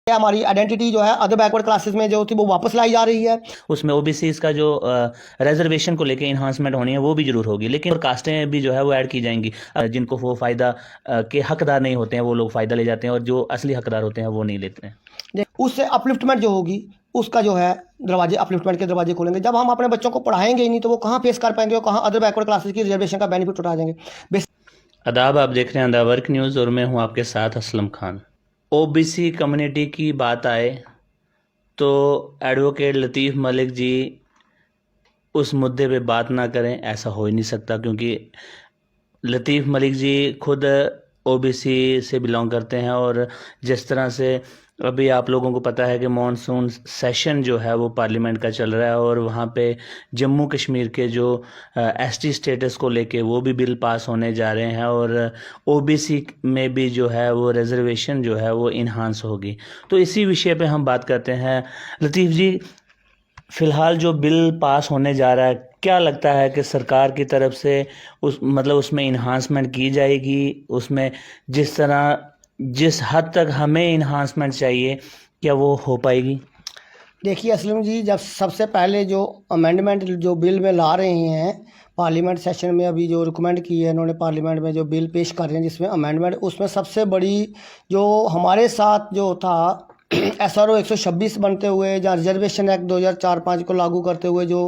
हमारी आइडेंटिटी जो है अदर बैकवर्ड क्लासेस में जो थी वो वापस लाई जा रही है। उसमें ओबीसीज का जो रिजर्वेशन को लेके इन्हांसमेंट होनी है वो भी जरूर होगी, लेकिन और कास्टें भी जो है वो ऐड की जाएंगी। जिनको वो फ़ायदा के हकदार नहीं होते हैं वो लोग फ़ायदा ले जाते हैं, और जो असली हकदार होते हैं वो नहीं लेते हैं। उससे अपलिफ्टमेंट जो होगी उसका जो है दरवाजे, अपलिफ्टमेंट के दरवाजे खोलेंगे। जब हम अपने बच्चों को पढ़ाएंगे ही नहीं तो वो कहाँ फेस कर पाएंगे और कहाँ अदर बैकवर्ड क्लासेस की रिजर्वेशन का बेनिफिट उठा जाएंगे। आदाब, आप देख रहे हैं द वर्क न्यूज़ और मैं हूं आपके साथ असलम खान। ओबीसी कम्युनिटी की बात आए तो एडवोकेट लतीफ़ मलिक जी उस मुद्दे पे बात ना करें, ऐसा हो ही नहीं सकता, क्योंकि लतीफ़ मलिक जी खुद ओबीसी से बिलोंग करते हैं। और जिस तरह से अभी आप लोगों को पता है कि मॉनसून सेशन जो है वो पार्लियामेंट का चल रहा है, और वहाँ पे जम्मू कश्मीर के जो एसटी स्टेटस को लेके वो भी बिल पास होने जा रहे हैं, और ओबीसी में भी जो है वो रिजर्वेशन जो है वो इन्हांस होगी। तो इसी विषय पे हम बात करते हैं। लतीफ़ जी, फ़िलहाल जो बिल पास होने जा रहा है, क्या लगता है कि सरकार की तरफ से उसमें इन्हांसमेंट की जाएगी? उसमें जिस हद तक हमें इन्हांसमेंट चाहिए, क्या वो हो पाएगी? देखिए असलम जी, जब सबसे पहले जो अमेंडमेंट जो बिल में ला रहे हैं पार्लियामेंट सेशन में, अभी जो रिकमेंड की है इन्होंने पार्लियामेंट में जो बिल पेश कर रहे हैं जिसमें अमेंडमेंट, उसमें सबसे बड़ी जो हमारे साथ जो था SRO 126 बनते हुए, जहाँ रिजर्वेशन एक्ट 2004-5 को लागू करते हुए जो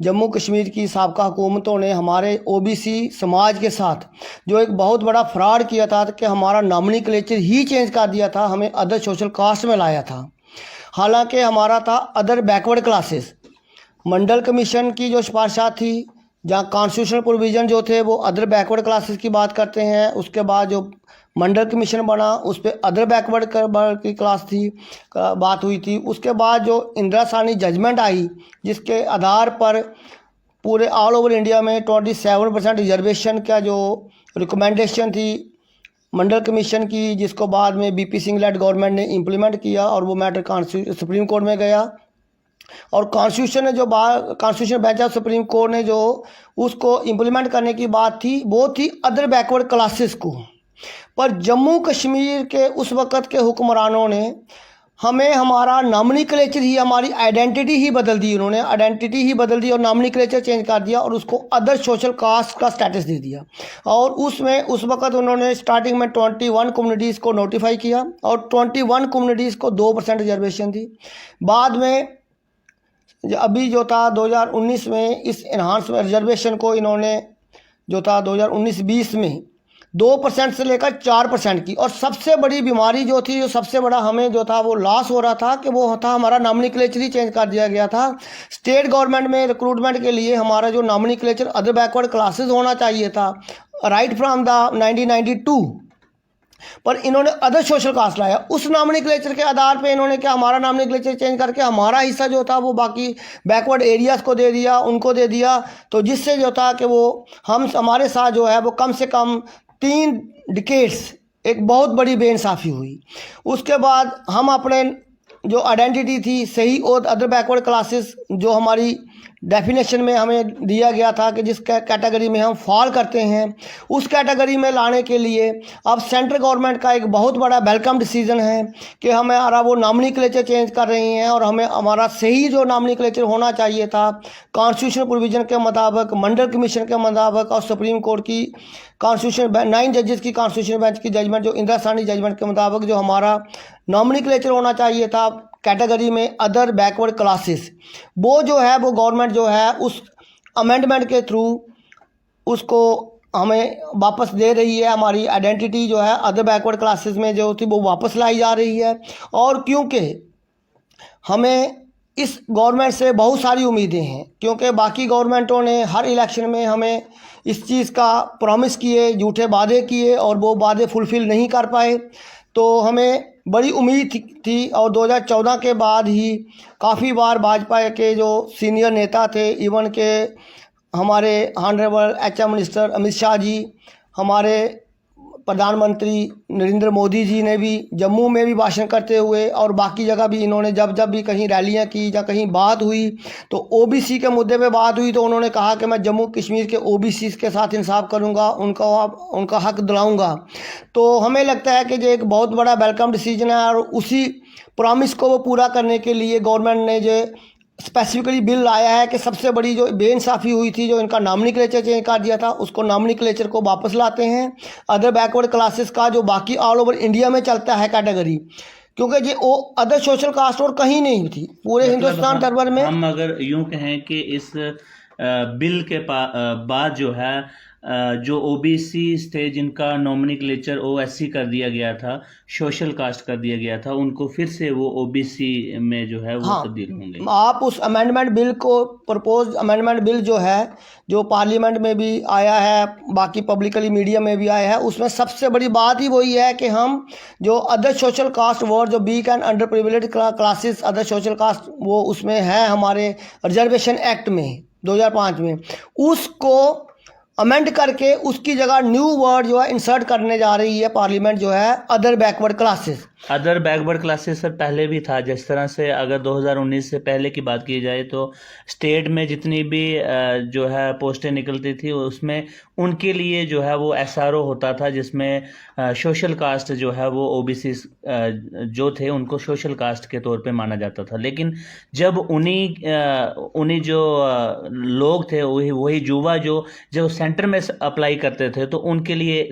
जम्मू कश्मीर की साबका हुकूमतों ने हमारे OBC समाज के साथ जो एक बहुत बड़ा फ्रॉड किया था कि हमारा नॉमिनक्लेचर ही चेंज कर दिया था, हमें अदर सोशल कास्ट में लाया था। हालांकि हमारा था अदर बैकवर्ड क्लासेस। मंडल कमीशन की जो सिफारिशात थी, जहाँ कॉन्स्टिट्यूशनल प्रोविज़न जो थे वो अदर बैकवर्ड क्लासेस की बात करते हैं। उसके बाद जो मंडल कमीशन बना उस पर अदर बैकवर्ड की क्लास थी बात हुई थी। उसके बाद जो इंदिरा साहनी जजमेंट आई जिसके आधार पर पूरे ऑल ओवर इंडिया में 27% रिजर्वेशन का जो रिकमेंडेशन थी मंडल कमीशन की, जिसको बाद में BP सिंह लेड गवर्नमेंट ने इम्प्लीमेंट किया और वो मैटर सुप्रीम कोर्ट में गया। और constitution bench of supreme court ने जो उसको इम्प्लीमेंट करने की बात थी वो थी अदर बैकवर्ड क्लासेस को। पर जम्मू कश्मीर के उस वक़्त के हुक्मरानों ने हमें हमारा नॉमिनक्लेचर ही, हमारी आइडेंटिटी ही बदल दी। उन्होंने आइडेंटिटी ही बदल दी और नॉमिनक्लेचर चेंज कर दिया और उसको अदर सोशल कास्ट का स्टेटस दे दिया। और उसमें उस वक़्त उन्होंने स्टार्टिंग में 21 कम्युनिटीज़ को नोटिफाई किया और 21 कम्युनिटीज़ को 2% रिजर्वेशन दी। बाद में अभी जो था 2019 में इस इन्हांस रिजर्वेशन को इन्होंने जो था 2019-20 में 2% से लेकर 4% की। और सबसे बड़ी बीमारी जो थी, जो सबसे बड़ा हमें जो था वो लॉस हो रहा था कि वो था हमारा नॉमिनक्लेचर ही चेंज कर दिया गया था। स्टेट गवर्नमेंट में रिक्रूटमेंट के लिए हमारा जो नॉमिनक्लेचर अदर बैकवर्ड क्लासेस होना चाहिए था राइट फ्रॉम द 1992, पर इन्होंने अदर सोशल कास्ट लाया। उस नॉमिनक्लेचर के आधार पे इन्होंने क्या हमारा नॉमिनक्लेचर चेंज करके हमारा हिस्सा जो था वो बाकी बैकवर्ड एरियाज़ को दे दिया, उनको दे दिया। तो जिससे जो था कि वो हमारे साथ जो है वो कम से कम 3 डिकेड्स एक बहुत बड़ी बेइंसाफ़ी हुई। उसके बाद हम अपने जो आइडेंटिटी थी सही और अदर बैकवर्ड क्लासेस जो हमारी डेफिनेशन में हमें दिया गया था कि जिस कैटेगरी में हम फॉल करते हैं उस कैटेगरी में लाने के लिए अब सेंट्रल गवर्नमेंट का एक बहुत बड़ा वेलकम डिसीजन है कि हमारा वो नॉमिनक्लेचर चेंज कर रही हैं और हमें हमारा सही जो नॉमिनक्लेचर होना चाहिए था कॉन्स्टिट्यूशनल प्रोविज़न के मुताबिक, मंडल कमीशन के मुताबिक और सुप्रीम कोर्ट की कॉन्स्टिट्यूशन 9 जजेस की कॉन्स्टिट्यूशन बेंच की जजमेंट जो इंदिरा साहनी जजमेंट के मुताबिक जो हमारा नॉमिनक्लेचर होना चाहिए था कैटेगरी में अदर बैकवर्ड क्लासेस, वो जो है वो गवर्नमेंट जो है उस अमेंडमेंट के थ्रू उसको हमें वापस दे रही है। हमारी आइडेंटिटी जो है अदर बैकवर्ड क्लासेस में जो थी वो वापस लाई जा रही है। और क्योंकि हमें इस गवर्नमेंट से बहुत सारी उम्मीदें हैं, क्योंकि बाकी गवर्नमेंटों ने हर इलेक्शन में हमें इस चीज़ का प्रॉमिस किए, झूठे वादे किए और वो वादे फुलफ़िल नहीं कर पाए। तो हमें बड़ी उम्मीद थी और 2014 के बाद ही काफ़ी बार भाजपा के जो सीनियर नेता थे, इवन के हमारे honourable HM minister Amit Shah ji, हमारे प्रधानमंत्री नरेंद्र मोदी जी ने भी जम्मू में भी भाषण करते हुए और बाकी जगह भी इन्होंने जब भी कहीं रैलियां की या कहीं बात हुई तो OBC के मुद्दे पे बात हुई तो उन्होंने कहा कि मैं जम्मू कश्मीर के OBC के साथ इंसाफ करूंगा, उनका हक दिलाऊंगा। तो हमें लगता है कि ये एक बहुत बड़ा वेलकम डिसीजन है और उसी प्रॉमिस को वो पूरा करने के लिए गवर्नमेंट ने जो स्पेसिफिकली बिल लाया है कि सबसे बड़ी जो बेइंसाफ़ी हुई थी, जो इनका नॉमिनक्लेचर चेंज कर दिया था, उसको नॉमिनक्लेचर को वापस लाते हैं। अदर बैकवर्ड क्लासेस का जो बाकी ऑल ओवर इंडिया में चलता है कैटेगरी, क्योंकि ये वो अदर सोशल कास्ट और कहीं नहीं थी पूरे हिंदुस्तान दरबार में। हम अगर यूं कहें कि इस बिल के बाद जो है जो ओबीसी थे जिनका नॉमिनक्लेचर ओएससी कर दिया गया था, सोशल कास्ट कर दिया गया था, उनको फिर से वो ओबीसी में जो है वो हाँ, तब्दील होंगे। आप उस अमेंडमेंट बिल को, प्रपोज अमेंडमेंट बिल जो है, जो पार्लियामेंट में भी आया है, बाकी पब्लिकली मीडिया में भी आया है, उसमें सबसे बड़ी बात ही वही है कि हम जो अदर सोशल कास्ट वर्ड, जो weak and under privilege classes other social caste, वो उसमें है हमारे रिजर्वेशन एक्ट में 2005 में, उसको अमेंड करके उसकी जगह न्यू वर्ड जो है इंसर्ट करने जा रही है पार्लियामेंट, जो है other backward classes. Other backward classes sir पहले भी था। जिस तरह से अगर 2019 से पहले की बात की जाए तो स्टेट में जितनी भी जो है पोस्टें निकलती थी उसमें उनके लिए जो है वो एसआरओ होता था, जिसमें सोशल कास्ट जो है वो ओबीसी जो थे उनको सोशल कास्ट के तौर पे माना जाता था। लेकिन जब उन्हीं जो लोग थे, वही युवा जो सेंटर में अप्लाई करते थे, तो उनके लिए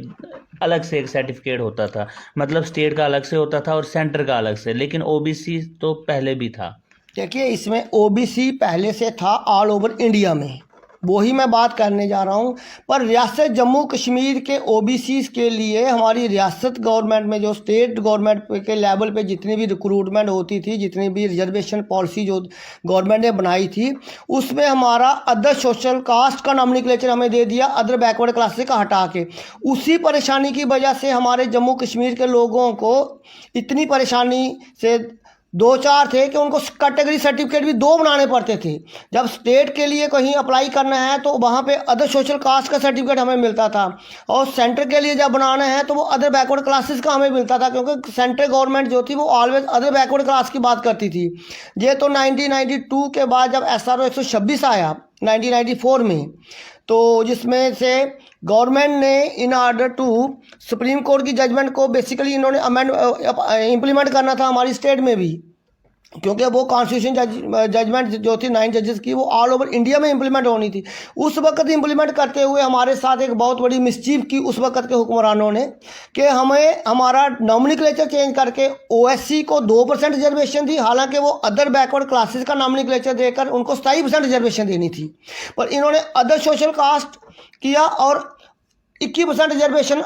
अलग से एक सर्टिफिकेट होता था, मतलब स्टेट का अलग से होता था और सेंटर का अलग से। लेकिन ओबीसी तो पहले भी था। देखिए, इसमें ओबीसी पहले से था ऑल ओवर इंडिया में, वही मैं बात करने जा रहा हूँ। पर रियासत जम्मू कश्मीर के ओबीसी के लिए हमारी रियासत गवर्नमेंट में, जो स्टेट गवर्नमेंट के लेवल पे जितनी भी रिक्रूटमेंट होती थी, जितनी भी रिजर्वेशन पॉलिसी जो गवर्नमेंट ने बनाई थी, उसमें हमारा अदर सोशल कास्ट का नॉमिनक्लेचर हमें दे दिया अदर बैकवर्ड क्लासेस का हटा के। उसी परेशानी की वजह से हमारे जम्मू कश्मीर के लोगों को इतनी परेशानी से दो चार थे कि उनको कैटेगरी सर्टिफिकेट भी दो बनाने पड़ते थे। जब स्टेट के लिए कहीं अप्लाई करना है तो वहाँ पे अदर सोशल कास्ट का सर्टिफिकेट हमें मिलता था, और सेंटर के लिए जब बनाना है तो वो अदर बैकवर्ड क्लासेस का हमें मिलता था, क्योंकि सेंट्रल गवर्नमेंट जो थी वो ऑलवेज अदर बैकवर्ड क्लास की बात करती थी। ये तो 1992 के बाद जब SRO 126 आया 1994 में, तो जिसमें से गवर्नमेंट ने in order to supreme court की जजमेंट को बेसिकली इन्होंने इम्प्लीमेंट करना था हमारी स्टेट में भी, क्योंकि वो कॉन्स्टिट्यूशन जजमेंट जो थी 9 जजेस की, वो ऑल ओवर इंडिया में इम्प्लीमेंट होनी थी। उस वक्त इम्प्लीमेंट करते हुए हमारे साथ एक बहुत बड़ी मिसचीफ की उस वक्त के हुक्मरानों ने, कि हमें हमारा नॉमिनक्लेचर चेंज करके ओएससी को 2% रिजर्वेशन दी, हालांकि वो अदर बैकवर्ड क्लासेस का नॉमिनक्लेचर देकर उनको 27% रिजर्वेशन देनी थी। पर इन्होंने अदर सोशल कास्ट किया और 21% reservation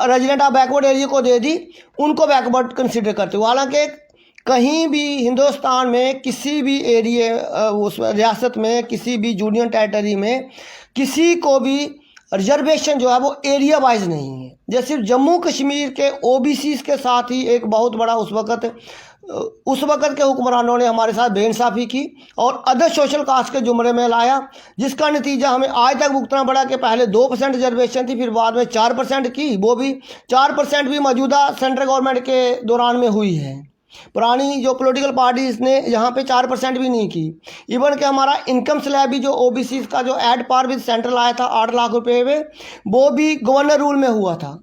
resident of backward area को दे दी, उनको बैकवर्ड कंसिडर करते हुए। हालांकि कहीं भी हिंदुस्तान में किसी भी एरिया, उस रियासत में किसी भी यूनियन टेरिटरी में किसी को भी रिजर्वेशन जो है वो एरिया वाइज नहीं है। जैसे सिर्फ जम्मू कश्मीर के ओबीसी के साथ ही एक बहुत बड़ा उस वक़्त के हुक्मरानों ने हमारे साथ बेइंसाफ़ी की और अदर सोशल कास्ट के जुमरे में लाया, जिसका नतीजा हमें आज तक भुगतना पड़ा कि पहले 2% रिजर्वेशन थी, फिर बाद में 4% की, वो भी 4% भी मौजूदा सेंट्रल गवर्नमेंट के दौरान में हुई है। पुरानी जो पॉलिटिकल पार्टीज ने यहाँ पे 4% भी नहीं की। इवन कि हमारा इनकम स्लैब भी जो ओबीसी का जो एड पार विद सेंट्रल आया था 8 लाख रुपए में, वो भी गवर्नर रूल में हुआ था।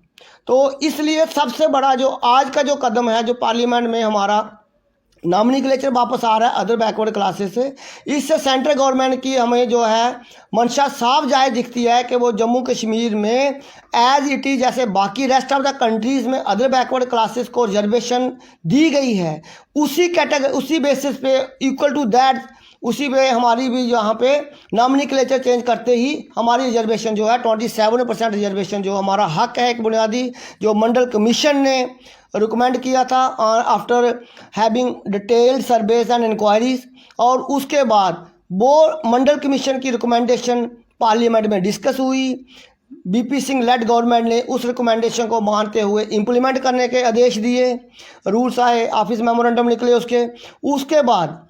तो इसलिए सबसे बड़ा जो आज का जो कदम है, जो पार्लियामेंट में हमारा नॉमिनक्लेचर वापस आ रहा है अदर बैकवर्ड क्लासेस से, इससे सेंट्रल गवर्नमेंट की हमें जो है मंशा साफ जाहिर दिखती है कि वो जम्मू कश्मीर में एज इट इज़, जैसे बाकी रेस्ट ऑफ द कंट्रीज़ में अदर बैकवर्ड क्लासेस को रिजर्वेशन दी गई है, उसी कैटेगरी उसी बेसिस पे इक्वल टू दैट, उसी पे हमारी भी यहाँ पे नॉमिनक्लेचर चेंज करते ही हमारी रिजर्वेशन जो है 27% रिजर्वेशन जो हमारा हक है, एक बुनियादी जो मंडल कमीशन ने रिकमेंड किया था after having detailed surveys and inquiries, और उसके बाद वो मंडल कमीशन की रिकमेंडेशन पार्लियामेंट में डिस्कस हुई। बीपी सिंह लेड गवर्नमेंट ने उस रिकमेंडेशन को मानते हुए इम्प्लीमेंट करने के आदेश दिए, रूल्स आए, ऑफिस मेमोरेंडम निकले उसके बाद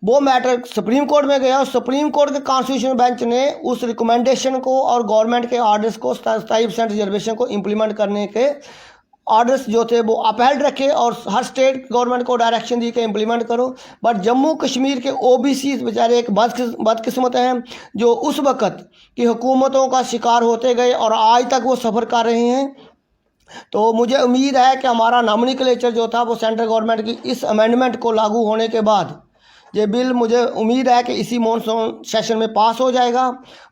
वो मैटर सुप्रीम कोर्ट में गया और सुप्रीम कोर्ट के कॉन्स्टिट्यूशनल बेंच ने उस रिकमेंडेशन को और गवर्नमेंट के ऑर्डर्स को 27% रिजर्वेशन को इम्प्लीमेंट करने के ऑर्डर्स जो थे वो अपहेल्ड रखे और हर स्टेट गवर्नमेंट को डायरेक्शन दी कि इम्प्लीमेंट करो। बट जम्मू कश्मीर के ओबीसी बेचारे एक बदकिस्मत हैं जो उस वक़्त की हुकूमतों का शिकार होते गए और आज तक वो सफ़र कर रहे हैं। तो मुझे उम्मीद है कि हमारा नॉमिनक्लेचर जो था वो सेंट्रल गवर्नमेंट की इस अमेंडमेंट को लागू होने के बाद ये बिल, मुझे उम्मीद है कि इसी मॉनसून सेशन में पास हो जाएगा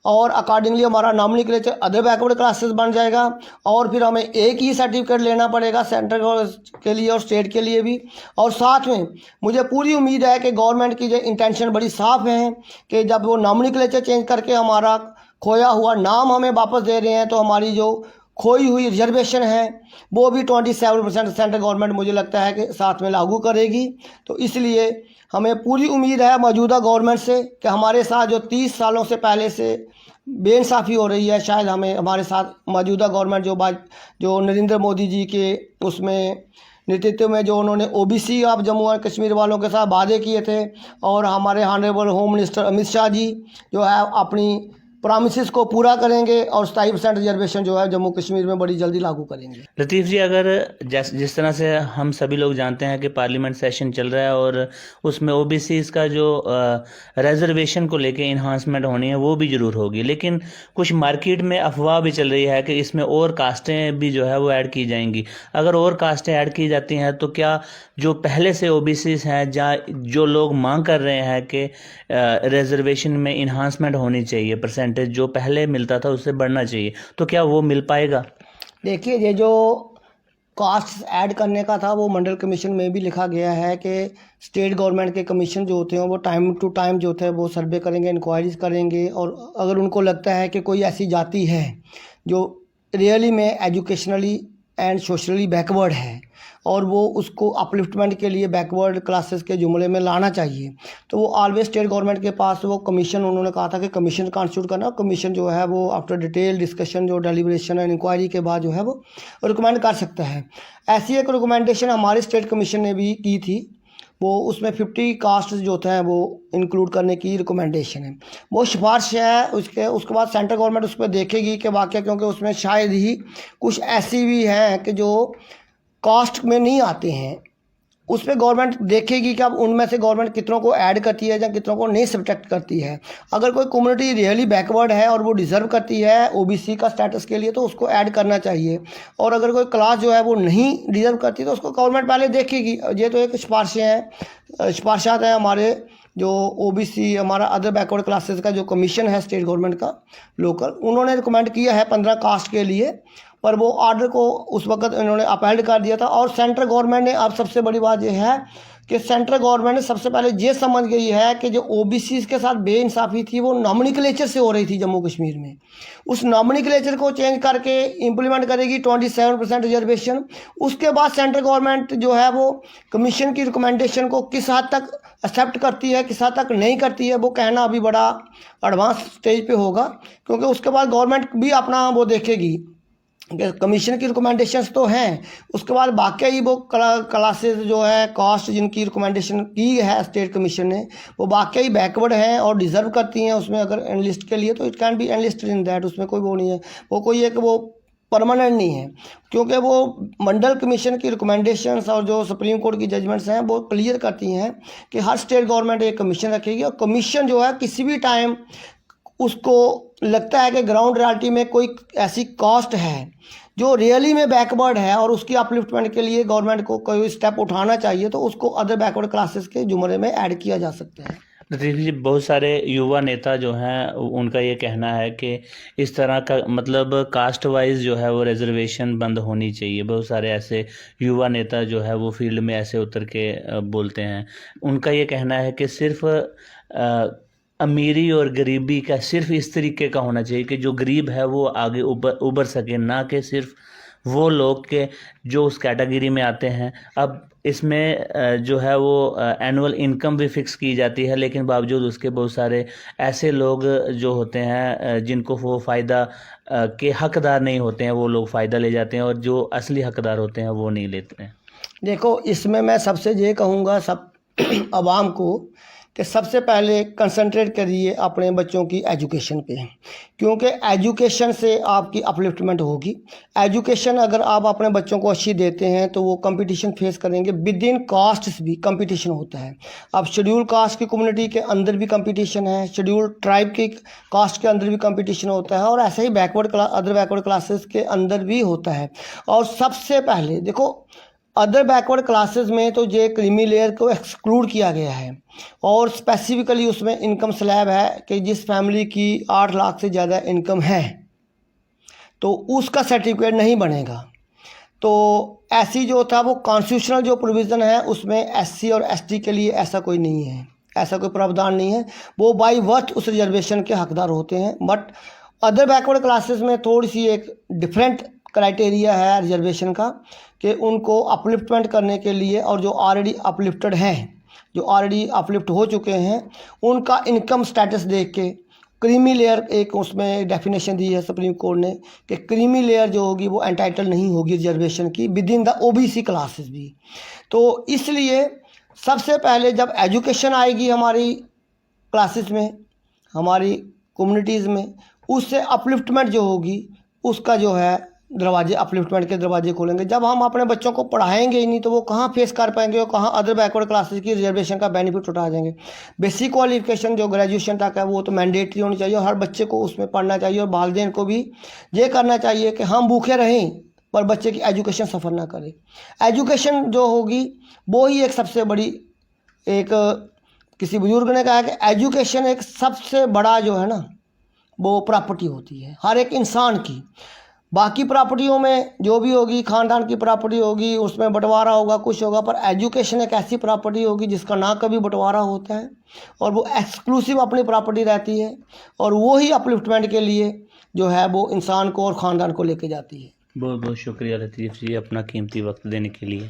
और अकॉर्डिंगली हमारा नॉमिनक्लेचर अदर बैकवर्ड क्लासेस बन जाएगा और फिर हमें एक ही सर्टिफिकेट लेना पड़ेगा सेंट्रल के लिए और स्टेट के लिए भी। और साथ में मुझे पूरी उम्मीद है कि गवर्नमेंट की जो इंटेंशन बड़ी साफ़ है कि जब वो नॉमिनक्लेचर चेंज करके हमारा खोया हुआ नाम हमें वापस दे रहे हैं तो हमारी जो खोई हुई रिजर्वेशन है वो भी 27% सेंट्रल गवर्नमेंट मुझे लगता है कि साथ में लागू करेगी। तो इसलिए हमें पूरी उम्मीद है मौजूदा गवर्नमेंट से कि हमारे साथ जो 30 सालों से पहले से बेइंसाफ़ी हो रही है, शायद हमारे साथ मौजूदा गवर्नमेंट जो नरेंद्र मोदी जी के उसमें नेतृत्व में जो उन्होंने ओबीसी ऑफ जम्मू और कश्मीर वालों के साथ वादे किए थे और हमारे honourable home minister Amit Shah ji जो है अपनी प्रॉमिसेस को पूरा करेंगे और 27% रिजर्वेशन जो है जम्मू कश्मीर में बड़ी जल्दी लागू करेंगे। लतीफ़ जी, अगर जिस तरह से हम सभी लोग जानते हैं कि पार्लियामेंट सेशन चल रहा है और उसमें ओबीसीज़ का जो रिजर्वेशन को लेके इन्हांसमेंट होनी है वो भी ज़रूर होगी, लेकिन कुछ मार्केट में अफवाह भी चल रही है कि इसमें और कास्टें भी जो है वो ऐड की जाएंगी। अगर और कास्टें ऐड की जाती हैं तो क्या जो पहले से ओबीसीज़ हैं जहाँ जो लोग मांग कर रहे हैं कि रिजर्वेशन में इन्हांसमेंट होनी चाहिए, परसेंटेज जो पहले मिलता था उससे बढ़ना चाहिए, तो क्या वो मिल पाएगा? देखिए, ये जो कास्ट ऐड करने का था वो मंडल कमीशन में भी लिखा गया है कि स्टेट गवर्नमेंट के कमीशन जो होते हैं वो टाइम टू टाइम जो होता है वो सर्वे करेंगे, इंक्वायरीज करेंगे और अगर उनको लगता है कि कोई ऐसी जाति है जो रियली में एजुकेशनली एंड सोशली बैकवर्ड है और वो उसको अपलिफ्टमेंट के लिए बैकवर्ड क्लासेस के जुमले में लाना चाहिए तो वो ऑलवेज स्टेट गवर्नमेंट के पास वो कमीशन, उन्होंने कहा था कि कमीशन कॉन्स्टिट्यूट करना, कमीशन जो है वो आफ्टर डिटेल डिस्कशन जो डेलिब्रेशन एंड इंक्वायरी के बाद जो है वो रिकमेंड कर सकता है। ऐसी एक रिकमेंडेशन हमारे स्टेट कमीशन ने भी की थी, वो उसमें 50 कास्ट जो होते हैं वो इंक्लूड करने की रिकमेंडेशन है, वो सिफारिश है। उसके बाद सेंट्रल गवर्नमेंट उस पर देखेगी कि वाकई, क्योंकि उसमें शायद ही कुछ ऐसी भी हैं कि जो कास्ट में नहीं आते हैं, उस पर गवर्नमेंट देखेगी कि अब उनमें से गवर्नमेंट कितनों को ऐड करती है या कितनों को नहीं सब्ट्रैक्ट करती है। अगर कोई कम्युनिटी रियली बैकवर्ड है और वो डिज़र्व करती है ओबीसी का स्टेटस के लिए तो उसको ऐड करना चाहिए, और अगर कोई क्लास जो है वो नहीं डिज़र्व करती तो उसको गवर्नमेंट पहले देखेगी। ये तो एक सिफारिशात हैं हमारे जो ओबीसी, हमारा अदर बैकवर्ड क्लासेस का जो कमीशन है स्टेट गवर्नमेंट का लोकल, उन्होंने रिकमेंड किया है 15 कास्ट के लिए, पर वो ऑर्डर को उस वक्त इन्होंने अपहेल्ड कर दिया था। और सेंट्रल गवर्नमेंट ने, अब सबसे बड़ी बात यह है कि सेंट्रल गवर्नमेंट ने सबसे पहले ये समझ गई है कि जो ओबीसी के साथ बेइंसाफ़ी थी वो नॉमिनक्लेचर से हो रही थी जम्मू कश्मीर में, उस नॉमिनक्लेचर को चेंज करके इम्प्लीमेंट करेगी 27% रिजर्वेशन। उसके बाद सेंट्रल गवर्नमेंट जो है वो कमीशन की रिकमेंडेशन को किस हद तक एक्सेप्ट करती है, किस हद तक नहीं करती है, वो कहना अभी बड़ा एडवांस स्टेज पे होगा, क्योंकि उसके बाद गवर्नमेंट भी अपना वो देखेगी। कमीशन की रिकमेंडेशंस तो हैं, उसके बाद बाकी ही वो क्लासेस जो है कास्ट जिनकी रिकमेंडेशन की है स्टेट कमीशन ने वो बाकी ही बैकवर्ड हैं और डिज़र्व करती हैं उसमें अगर एनलिस्ट के लिए, तो it can be enlisted in that, उसमें कोई वो नहीं है, वो कोई एक वो परमानेंट नहीं है, क्योंकि वो मंडल कमीशन की रिकमेंडेशंस और जो सुप्रीम कोर्ट की जजमेंट्स हैं वो क्लियर करती हैं कि हर स्टेट गवर्नमेंट एक कमीशन रखेगी और कमीशन जो है किसी भी टाइम उसको लगता है कि ग्राउंड रियलिटी में कोई ऐसी कास्ट है जो रियली में बैकवर्ड है और उसकी अपलिफ्टमेंट के लिए गवर्नमेंट को कोई स्टेप उठाना चाहिए तो उसको अदर बैकवर्ड क्लासेस के जुमरे में ऐड किया जा सकता है। लतीफ़ जी, बहुत सारे युवा नेता जो हैं उनका ये कहना है कि इस तरह का मतलब कास्ट वाइज जो है वो रिजर्वेशन बंद होनी चाहिए। बहुत सारे ऐसे युवा नेता जो है वो फील्ड में ऐसे उतर के बोलते हैं। उनका ये कहना है कि सिर्फ अमीरी और गरीबी का सिर्फ इस तरीके का होना चाहिए कि जो गरीब है वो आगे उबर सके, ना कि सिर्फ वो लोग के जो उस कैटेगरी में आते हैं। अब इसमें जो है वो एनुअल इनकम भी फिक्स की जाती है, लेकिन बावजूद उसके बहुत सारे ऐसे लोग जो होते हैं जिनको वो फ़ायदा के हकदार नहीं होते हैं, वो लोग फ़ायदा ले जाते हैं और जो असली हकदार होते हैं वो नहीं लेते हैं। देखो, इसमें मैं सबसे ये कहूँगा सब आवाम को कि सबसे पहले कंसंट्रेट करिए अपने बच्चों की एजुकेशन पे, क्योंकि एजुकेशन से आपकी अपलिफ्टमेंट होगी। एजुकेशन अगर आप अपने बच्चों को अच्छी देते हैं तो वो कंपटीशन फेस करेंगे। विद इन कास्ट्स भी कंपटीशन होता है। अब शेड्यूल कास्ट की कम्युनिटी के अंदर भी कंपटीशन है, शेड्यूल ट्राइब की कास्ट के अंदर भी कंपटीशन होता है, और ऐसे ही अदर बैकवर्ड क्लासेस के अंदर भी होता है। और सबसे पहले देखो, अदर बैकवर्ड क्लासेस में तो ये क्रीमी लेयर को एक्सक्लूड किया गया है, और स्पेसिफिकली उसमें इनकम स्लैब है कि जिस फैमिली की 8 लाख से ज़्यादा इनकम है तो उसका सर्टिफिकेट नहीं बनेगा। तो ऐसी जो था वो कॉन्स्टिट्यूशनल जो प्रोविज़न है उसमें एससी और एसटी के लिए ऐसा कोई नहीं है, ऐसा कोई प्रावधान नहीं है। वो बाई वर्थ उस रिजर्वेशन के हकदार होते हैं। बट अदर बैकवर्ड क्लासेस में थोड़ी सी एक डिफरेंट क्राइटेरिया है रिजर्वेशन का, कि उनको अपलिफ्टमेंट करने के लिए, और जो ऑलरेडी अपलिफ्टेड हैं, जो ऑलरेडी अपलिफ्ट हो चुके हैं, उनका इनकम स्टेटस देख के क्रीमी लेयर, एक उसमें डेफिनेशन दी है सुप्रीम कोर्ट ने कि क्रीमी लेयर जो होगी वो एंटाइटल नहीं होगी रिजर्वेशन की with in the OBC classes भी। तो इसलिए सबसे पहले जब एजुकेशन आएगी हमारी क्लासेस में, हमारी कम्युनिटीज़ में, उससे अपलिफ्टमेंट जो होगी उसका जो है दरवाजे, अपलिफ्टमेंट के दरवाजे खोलेंगे। जब हम अपने बच्चों को पढ़ाएंगे ही नहीं तो वो कहाँ फेस कर पाएंगे और कहाँ अदर बैकवर्ड क्लासेस की रिजर्वेशन का बेनिफिट उठा जाएंगे। बेसिक क्वालिफिकेशन जो ग्रेजुएशन तक है वो तो मैंडेटरी होनी चाहिए, और हर बच्चे को उसमें पढ़ना चाहिए, और वालिदैन को भी ये करना चाहिए कि हम भूखे रहें पर बच्चे की एजुकेशन सफ़र ना करे। एजुकेशन जो होगी वो ही एक सबसे बड़ी, एक किसी बुजुर्ग ने कहा कि एजुकेशन एक सबसे बड़ा जो है ना वो प्रॉपर्टी होती है हर एक इंसान की। बाकी प्रॉपर्टियों में जो भी होगी, ख़ानदान की प्रॉपर्टी होगी, उसमें बंटवारा होगा, कुछ होगा, पर एजुकेशन एक ऐसी प्रॉपर्टी होगी जिसका ना कभी बंटवारा होता है, और वो एक्सक्लूसिव अपनी प्रॉपर्टी रहती है, और वो ही अपलिफ्टमेंट के लिए जो है वो इंसान को और ख़ानदान को लेके जाती है। बहुत बहुत शुक्रिया लतीफ़ जी अपना कीमती वक्त देने के लिए।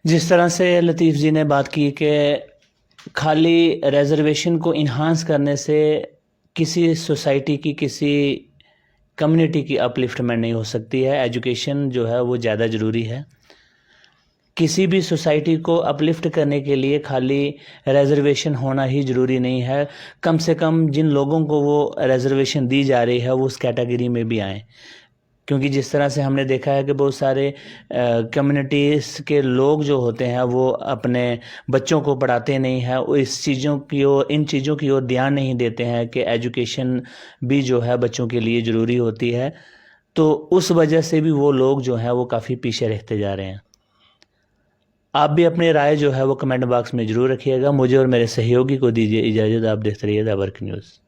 जिस तरह से लतीफ़ जी ने बात की कि खाली रिजर्वेशन को इन्हांस करने से किसी सोसाइटी की, किसी कम्युनिटी की अपलिफ्टमेंट नहीं हो सकती है। एजुकेशन जो है वो ज़्यादा ज़रूरी है। किसी भी सोसाइटी को अपलिफ्ट करने के लिए खाली रिजर्वेशन होना ही ज़रूरी नहीं है। कम से कम जिन लोगों को वो रिजर्वेशन दी जा रही है वो उस कैटेगरी में भी आएँ, क्योंकि जिस तरह से हमने देखा है कि बहुत सारे कम्युनिटीज़ के लोग जो होते हैं वो अपने बच्चों को पढ़ाते नहीं हैं, वो इन चीज़ों की ओर ध्यान नहीं देते हैं कि एजुकेशन भी जो है बच्चों के लिए ज़रूरी होती है। तो उस वजह से भी वो लोग जो हैं वो काफ़ी पीछे रहते जा रहे हैं। आप भी अपनी राय जो है वो कमेंट बॉक्स में ज़रूर रखिएगा। मुझे और मेरे सहयोगी को दीजिए इजाज़त। आप देखते रहिए द वर्क न्यूज़।